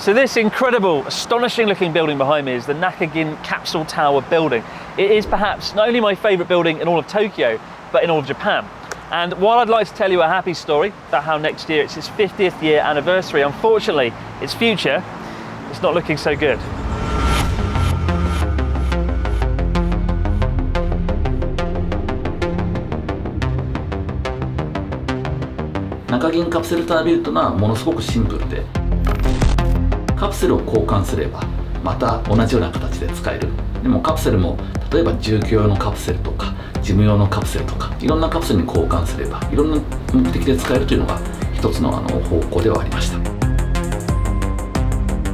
So this incredible, astonishing looking building behind me is the Nakagin Capsule Tower building. It is perhaps not only my favourite building in all of Tokyo, but in all of Japan. And while I'd like to tell you a happy story about how next year it's its 50th year anniversary, unfortunately, its future is not looking so good. 中銀カプセルタワービルというのはものすごくシンプルで、カプセルを交換すればまた同じような形で使える。でもカプセルも例えば住居用のカプセルとか事務用のカプセルとかいろんなカプセルに交換すればいろんな目的で使えるというのが一つの方向ではありました。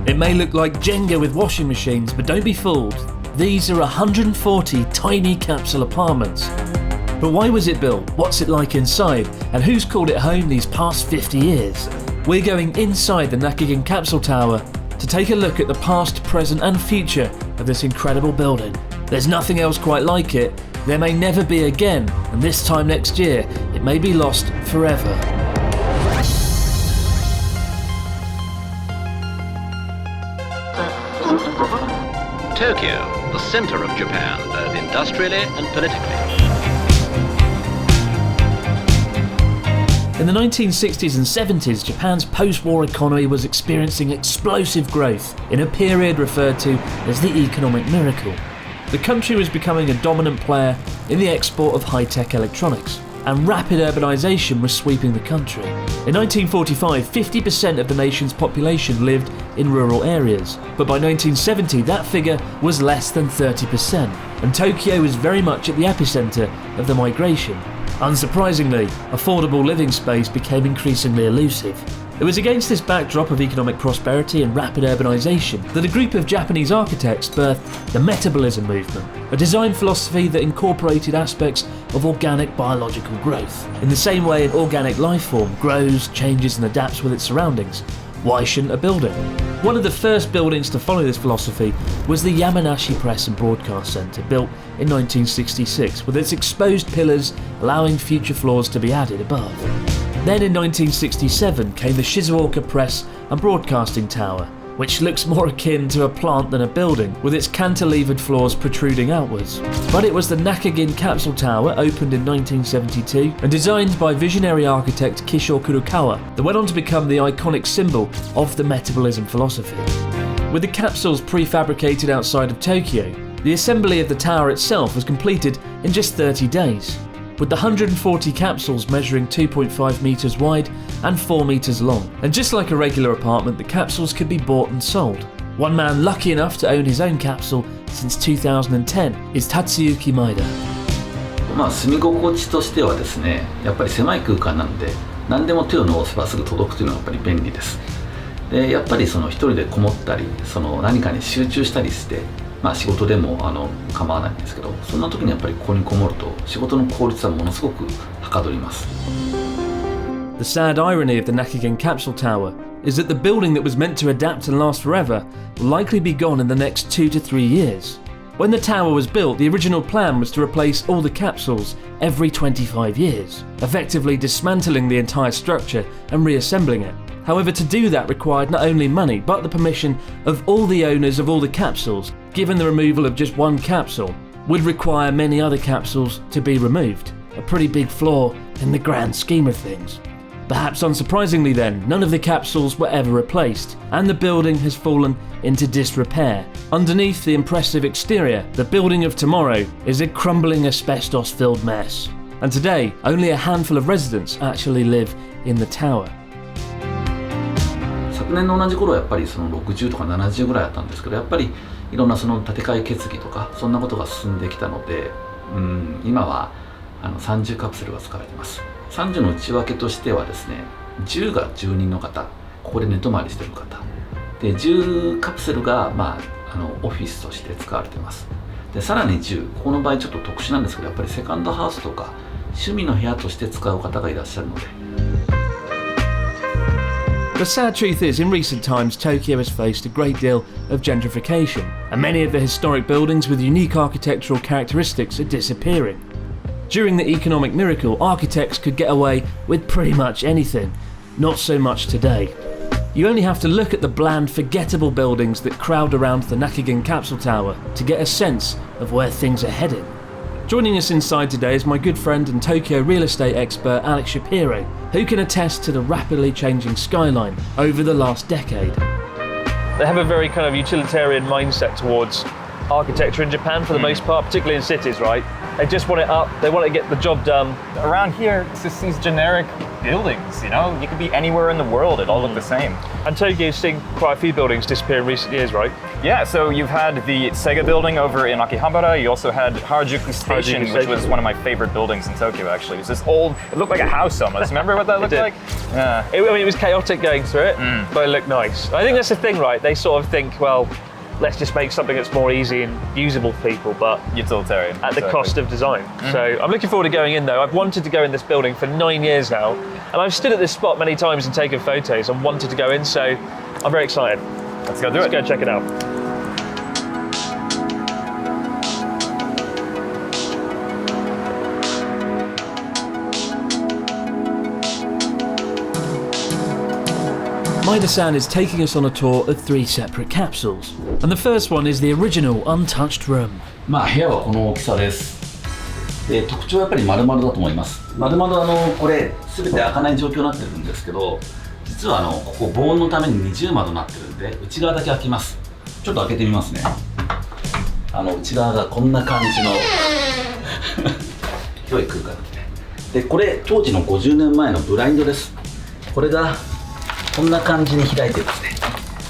It may look like Jenga with washing machines, but don't be fooled. These are 140 tiny capsule apartments. But why was it built? What's it like inside? And who's called it home these past 50 years? We're going inside the Nakagin Capsule Tower to take a look at the past, present and future of this incredible building. There's nothing else quite like it. There may never be again, and this time next year, it may be lost forever. Tokyo, the center of Japan, both industrially and politically. In the 1960s and 70s, Japan's post-war economy was experiencing explosive growth in a period referred to as the economic miracle. The country was becoming a dominant player in the export of high-tech electronics, and rapid urbanisation was sweeping the country. In 1945, 50% of the nation's population lived in rural areas, but by 1970 that figure was less than 30%, and Tokyo was very much at the epicentre of the migration. Unsurprisingly, affordable living space became increasingly elusive. It was against this backdrop of economic prosperity and rapid urbanisation that a group of Japanese architects birthed the metabolism movement, a design philosophy that incorporated aspects of organic biological growth. In the same way an organic life form grows, changes and adapts with its surroundings, why shouldn't a building? One of the first buildings to follow this philosophy was the Yamanashi Press and Broadcast Centre, built in 1966, with its exposed pillars allowing future floors to be added above. Then in 1967 came the Shizuoka Press and Broadcasting Tower, which looks more akin to a plant than a building, with its cantilevered floors protruding outwards. But it was the Nakagin Capsule Tower, opened in 1972 and designed by visionary architect Kishore Kurokawa, that went on to become the iconic symbol of the metabolism philosophy. With the capsules prefabricated outside of Tokyo, the assembly of the tower itself was completed in just 30 days, with the 140 capsules measuring 2.5 metres wide and 4 metres long. And just like a regular apartment, the capsules could be bought and sold. One man lucky enough to own his own capsule since 2010 is Tatsuyuki Maeda. 住み心地としてはですね、やっぱり狭い空間なんで何でも手を伸ばせばすぐ届くというのはやっぱり便利です。でやっぱり一人でこもったり何かに集中したりして、仕事でも構わないんですけど、そんな時にやっぱりここにこもると仕事の効率はものすごくはかどります。 The sad irony of the Nakagin Capsule Tower is that the building that was meant to adapt and last forever will likely be gone in the next 2 to 3 years. When the tower was built, the original plan was to replace all the capsules every 25 years, effectively dismantling the entire structure and reassembling it. However, to do that required not only money, but the permission of all the owners of all the capsules. Given the removal of just one capsule would require many other capsules to be removed, a pretty big flaw in the grand scheme of things. Perhaps unsurprisingly then, none of the capsules were ever replaced, and the building has fallen into disrepair. Underneath the impressive exterior, the building of tomorrow is a crumbling asbestos-filled mess. And today, only a handful of residents actually live in the tower. 昨年の同じ頃はやっぱり60とか70ぐらいあったんですけど、やっぱりいろんな建て替え決議とかそんなことが進んできたので、今は30カプセルが使われています。30の内訳としてはですね、10が住人の方、ここで寝泊まりしている方で、10カプセルが、オフィスとして使われています。でさらに10、ここの場合ちょっと特殊なんですけど、やっぱりセカンドハウスとか趣味の部屋として使う方がいらっしゃるので。 The sad truth is, in recent times, Tokyo has faced a great deal of gentrification, and many of the historic buildings with unique architectural characteristics are disappearing. During the economic miracle, architects could get away with pretty much anything. Not so much today. You only have to look at the bland, forgettable buildings that crowd around the Nakagin Capsule Tower to get a sense of where things are heading. Joining us inside today is my good friend and Tokyo real estate expert Alex Shapiro, who can attest to the rapidly changing skyline over the last decade. They have a very kind of utilitarian mindset towards architecture in Japan for the most part, particularly in cities, right? They just want it up, they want to get the job done. Around here, it's just these generic buildings, you know? You could be anywhere in the world, it all look the same. And Tokyo's seen quite a few buildings disappear in recent years, right? Yeah, so you've had the Sega building over in Akihabara, you also had Harajuku Station, which was one of my favorite buildings in Tokyo, actually. It was this old, it looked like a house almost. Remember what that looked like? Yeah. It was chaotic going through it, but it looked nice. I think that's the thing, right? They sort of think, well, let's just make something that's more easy and usable for people, but utilitarian. at the cost of design. So I'm looking forward to going in though. I've wanted to go in this building for 9 years now, and I've stood at this spot many times and taken photos and wanted to go in, so I'm very excited. Let's go do Let's it. go check it out. Maeda-san is taking us on a tour of 3 separate capsules, and the first one is the original untouched room. まあ部屋はこの大きさです。で特徴はやっぱり丸々だと思います。丸々これ全て開かない状況になってるんですけど、実はここ防音のために二重窓になってるんで内側だけ開きます。ちょっと開けてみますね。内側がこんな感じの広い空間で、これ当時の50年前のブラインドです。これがこんな感じに開いてですね、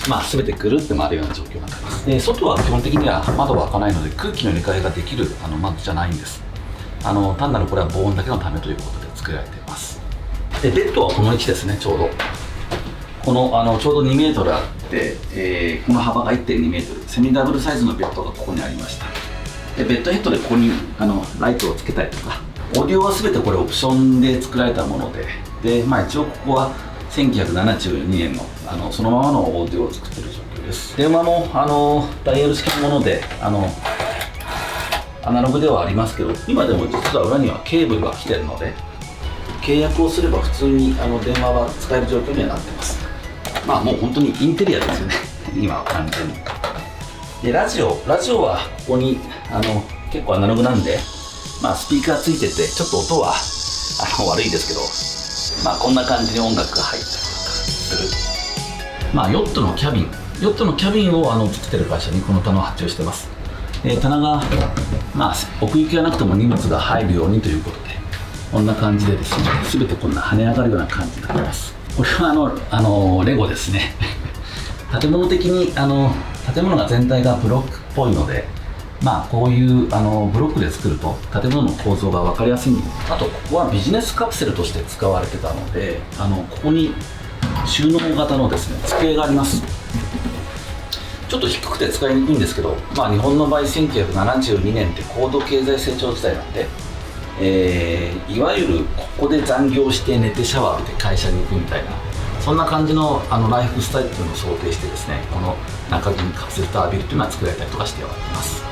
まあ全てぐるって回るような状況になっています。で外は基本的には窓は開かないので空気の入れ替えができる窓じゃないんです。単なるこれは防音だけのためということで作られています。でベッドはこの位置ですね。ちょうどこのちょうど2メートルあって、この幅が 1.2 メートル、セミダブルサイズのベッドがここにありました。でベッドヘッドでここにライトをつけたりとか、オーディオは全てこれオプションで作られたもので、まあ一応ここは1972年のそのままのオーディオを作っている状況です。電話もダイヤル式のものでアナログではありますけど、今でも実は裏にはケーブルが来てるので契約をすれば普通に電話は使える状況にはなってます。まあもう本当にインテリアですよね今は完全に。でラジオはここに結構アナログなんで、まあスピーカーついててちょっと音は悪いですけど、まあこんな感じに音楽が入ったりとかする。まあヨットのキャビンを作ってる会社にこの棚を発注してます。棚がまあ奥行きがなくても荷物が入るようにということで、こんな感じでですね、全てこんな跳ね上がるような感じになってます。これはレゴですね建物的に建物が全体がブロックっぽいので、まあこういうブロックで作ると建物の構造が分かりやすいんで、あとここはビジネスカプセルとして使われてたので、ここに収納型のですね机があります。ちょっと低くて使いにくいんですけど、まあ日本の場合1972年って高度経済成長時代なんで、いわゆるここで残業して寝てシャワー浴びて会社に行くみたいな、そんな感じのライフスタイルっていうのを想定してですね、この中銀カプセルタワービルっていうのは作られたりとかしております。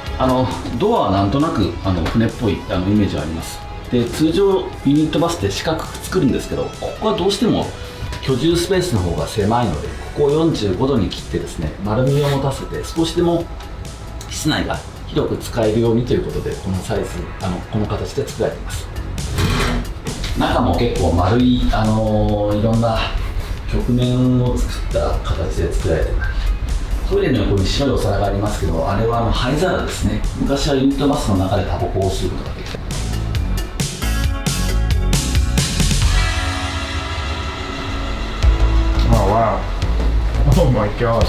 ドアはなんとなく船っぽいイメージがあります。で通常ユニットバスって四角く作るんですけど、ここはどうしても居住スペースの方が狭いので、ここを45度に切ってですね丸みを持たせて少しでも室内が広く使えるようにということで、このサイズこの形で作られています。中も結構丸いいろんな曲面を作った形で作られています。トイレの横に白いお皿がありますけど、あれは灰皿ですね。昔はユニットバスの中でタバコを吸うことができた。Oh wow. Oh my god.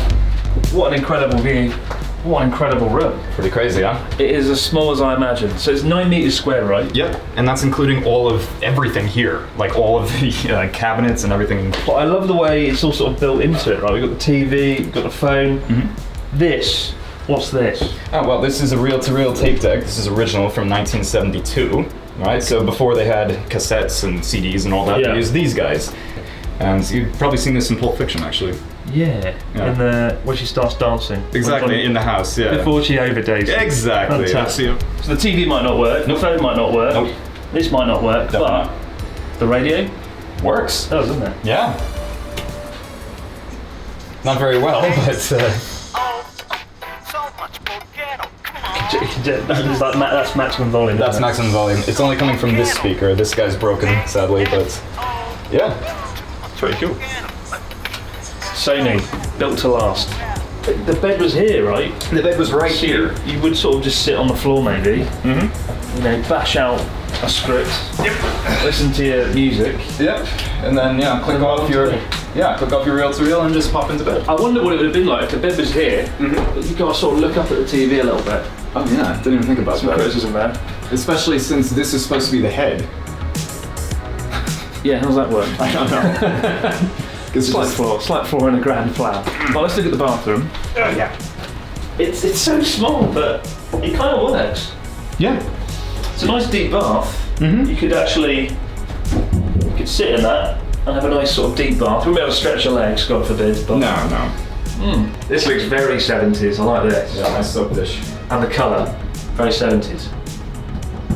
What an incredible view. What an incredible room. Pretty crazy, huh? It is as small as I imagined. So it's 9 meters square, right? Yep, and that's including all of everything here, like all of the cabinets and everything. But I love the way it's all sort of built into it, right? We've got the TV, we've got the phone. This, what's this? Oh, well, this is a reel-to-reel tape deck. This is original from 1972, right? So before they had cassettes and CDs and all that, they used these guys. And you've probably seen this in Pulp Fiction, actually. Yeah. In when she starts dancing. Exactly, in the house, yeah. Before she overdoses. Exactly. Fantastic. So the TV might not work, the phone might not work, this might not work, but the radio works. does, doesn't it? Yeah. Not very well, but That's maximum volume. that's maximum volume. It's only coming from this speaker. This guy's broken, sadly, but yeah, It's very cool. Sony, built to last. The bed was here, right? the bed was right So here. you would sort of just sit on the floor, maybe. Mm-hmm. You know, bash out a script. Listen to your music. Yep. And then click off your reel-to-reel and just pop into bed. I wonder what it would have been like if the bed was here. You got to sort of look up at the TV a little bit. Oh yeah, didn't even think about Some that. criticism there. Especially since this is supposed to be the head. Yeah, how's that work? I don't know. Slight floor and a grand plan. Well, let's look at the bathroom. Yeah. It's so small, but it kind of works. Yeah. It's a nice deep bath. Mhm. You could sit in that and have a nice sort of deep bath. You wouldn't be able to stretch your legs, God forbid. But No. This looks very 70s. I like this. Yeah, nice soap dish. And the colour, very 70s.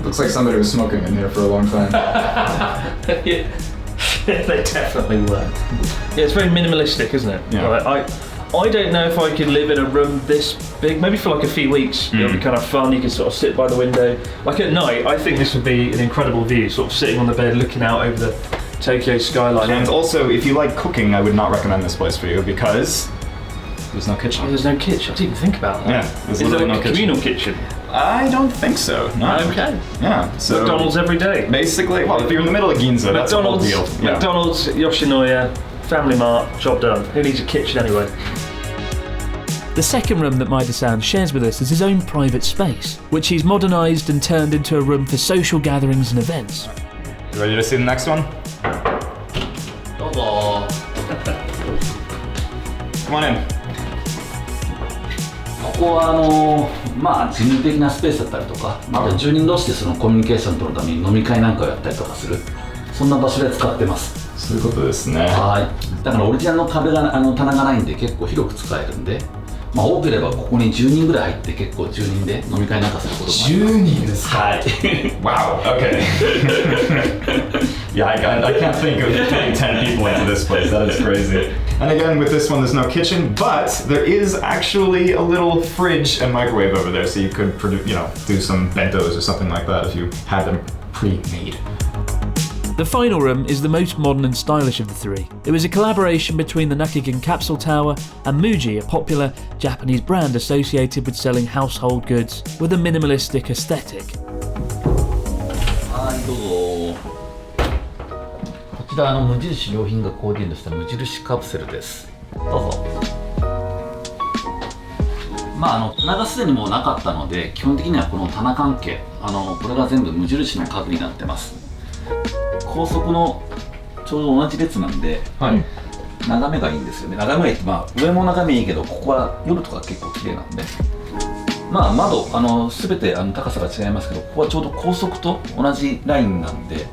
Looks like somebody was smoking in here for a long time. Yeah. They definitely were. Yeah, it's very minimalistic, isn't it? Yeah. Right, I don't know if I could live in a room this big, maybe for like a few weeks. It would be kind of fun, you could sort of sit by the window. Like at night, I think this would be an incredible view, sort of sitting on the bed looking out over the Tokyo skyline. And also, if you like cooking, I would not recommend this place for you because there's no Oh, kitchen. there's no kitchen, I didn't even think about that. Yeah, there's Is there literally a no kitchen. communal kitchen? I don't think so. No. Okay. Yeah. So McDonald's every day. basically, well, if you're in the middle of Ginza, that's a whole McDonald's, deal. Yeah. McDonald's, Yoshinoya, Family Mart, job done. Who needs a kitchen anyway? The second room that Maeda-san shares with us is his own private space, which he's modernised and turned into a room for social gatherings and events. You ready to see the next one? Come on in. ここはまあ事務的なスペースだったりとか、また住人同士でそのコミュニケーション取るために飲み会なんかをやったりとかする、そんな場所で使ってます。そういうことですね。はい。だからオリジナルの壁が棚がないんで結構広く使えるんで、まあ多ければここに10人ぐらい入って結構10人で飲み会なんかすることもあります。 10人ですか? はい。 Wow, okay. Yeah, I can't think of putting 10 people into this place. That is crazy. And again, with this one, there's no kitchen, but there is actually a little fridge and microwave over there, so you could do some bentos or something like that if you had them pre-made. The final room is the most modern and stylish of the three. It was a collaboration between the Nakagin Capsule Tower and Muji, a popular Japanese brand associated with selling household goods with a minimalistic aesthetic. はい、どうぞ。こちら無印良品がコーディネートした無印カプセルです。どうぞ。まあ棚がすでにもうなかったので、基本的にはこの棚関係、これが全部無印の家具になってます。高速のちょうど同じ列なんで、はい。眺めがいいんですよね。眺めがいいって、まあ上も眺めいいけど、ここは夜とか結構綺麗なんで。まあ窓全て高さが違いますけど、ここはちょうど高速と同じラインなんで、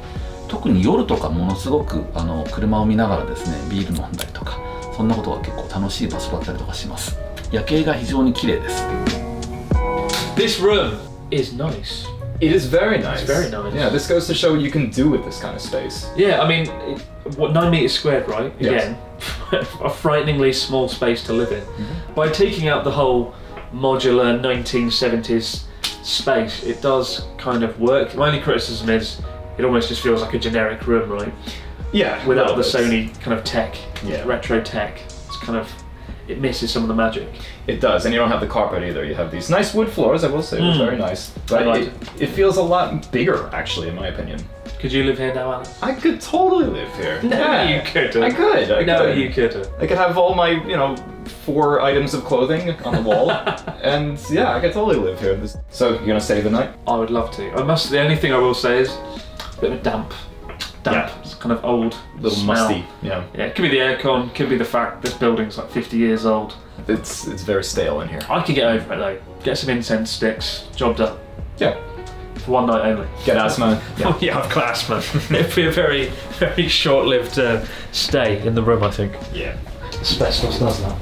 特に夜とかものすごく車を見ながらですね、ビール飲んだりとか、そんなことが結構楽しい場所だったりとかします。夜景が非常に綺麗です。 This room is nice. It is very nice. It's very nice. Yeah, this goes to show what you can do with this kind of space. Yeah, I mean, 9 meters squared, right? Yes. Again, a frighteningly small space to live in. By taking out the whole modular 1970s space, it does kind of work. My only criticism is it almost just feels like a generic room, right? Yeah. Without the Sony kind of tech, Yeah. retro tech. It's kind of, it misses some of the magic. It does, and you don't have the carpet either. You have these nice wood floors, I will say, they're very nice. But like it feels a lot bigger, actually, in my opinion. Could you live here now, Alan? I could totally live here. No, Yeah. you couldn't. I could. No, you couldn't. I could have all my, 4 items of clothing on the wall, and yeah, I could totally live here. So, you gonna stay the night? I would love to. The only thing I will say is a bit of a damp. Yeah. It's kind of old, Little smell. musty. Yeah. Yeah, it could be the aircon, could be the fact this building's like 50 years old. It's very stale in here. I could get over it though. Get some incense sticks, job done. Yeah. For one night only. Get asthma. Oh yeah, I've got asthma. It'd be a very, very short-lived stay in the room, I think. Yeah. Asbestos does that.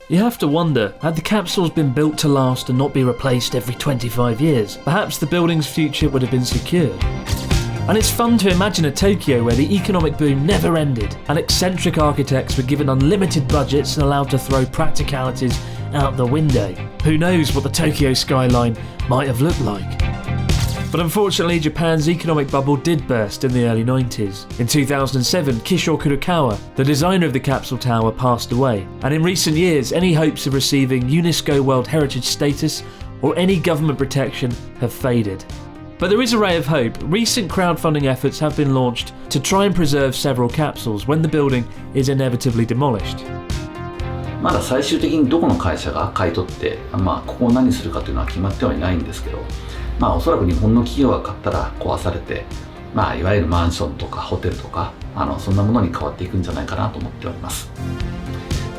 You have to wonder, had the capsules been built to last and not be replaced every 25 years, perhaps the building's future would have been secured. And it's fun to imagine a Tokyo where the economic boom never ended and eccentric architects were given unlimited budgets and allowed to throw practicalities out the window. Who knows what the Tokyo skyline might have looked like? But unfortunately, Japan's economic bubble did burst in the early 90s. In 2007, Kishore Kurokawa, the designer of the Capsule Tower, passed away, and in recent years, any hopes of receiving UNESCO World Heritage status or any government protection have faded. But there is a ray of hope. Recent crowdfunding efforts have been launched to try and preserve several capsules when the building is inevitably demolished. まだ最終的にどこの会社が買い取って、ここを何するかというのは決まってはいないんですけど、おそらく日本の企業が買ったら壊されて、いわゆるマンションとかホテルとかそんなものに変わっていくんじゃないかなと思っております。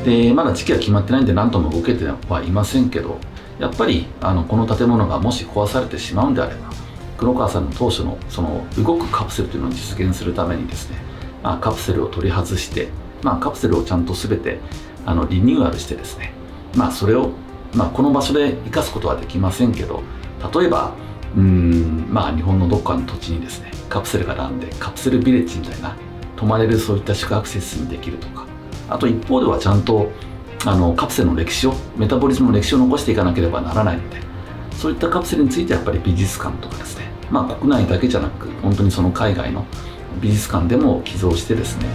で、まだ時期は決まってないんで何とも動けてはいませんけど、やっぱりこの建物がもし壊されてしまうんであれば、黒川さんの当初のその動くカプセルというのを実現するためにですね、カプセルを取り外して、カプセルをちゃんと全てリニューアルしてですね、それを、この場所で生かすことはできませんけど、例えば日本のどっかの土地にですねカプセルが並んでカプセルビレッジみたいな泊まれるそういった宿泊施設にできるとか、あと一方ではちゃんとカプセルの歴史をメタボリズムの歴史を残していかなければならないので、そういったカプセルについてやっぱり美術館とかですね、国内だけじゃなく本当にその海外の美術館でも寄贈してですね。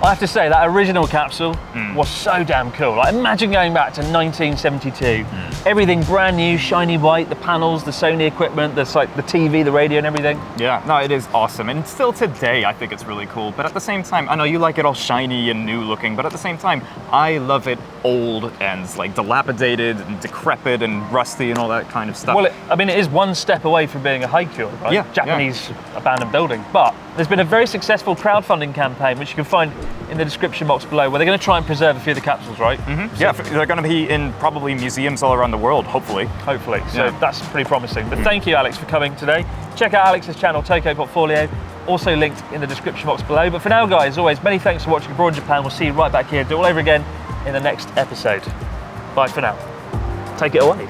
I have to say that original capsule was so damn cool. Like, imagine going back to 1972. Everything brand new, shiny white, the panels, the Sony equipment, the TV, the radio and everything. Yeah, no, it is awesome. And still today, I think it's really cool. But at the same time, I know you like it all shiny and new looking, but at the same time, I love it old and like dilapidated and decrepit and rusty and all that kind of stuff. Well, it is one step away from being a Haikyo, right? Yeah, Japanese abandoned building. But there's been a very successful crowdfunding campaign, which you can find in the description box below, where they're going to try and preserve a few of the capsules, right? Yeah, they're going to be in probably museums all around the world, hopefully. Hopefully. So that's pretty promising. But thank you, Alex, for coming today. Check out Alex's channel, Tokyo Portfolio, also linked in the description box below. But for now, guys, as always, many thanks for watching Abroad in Japan. We'll see you right back here, do it all over again in the next episode. Bye for now. Take it away.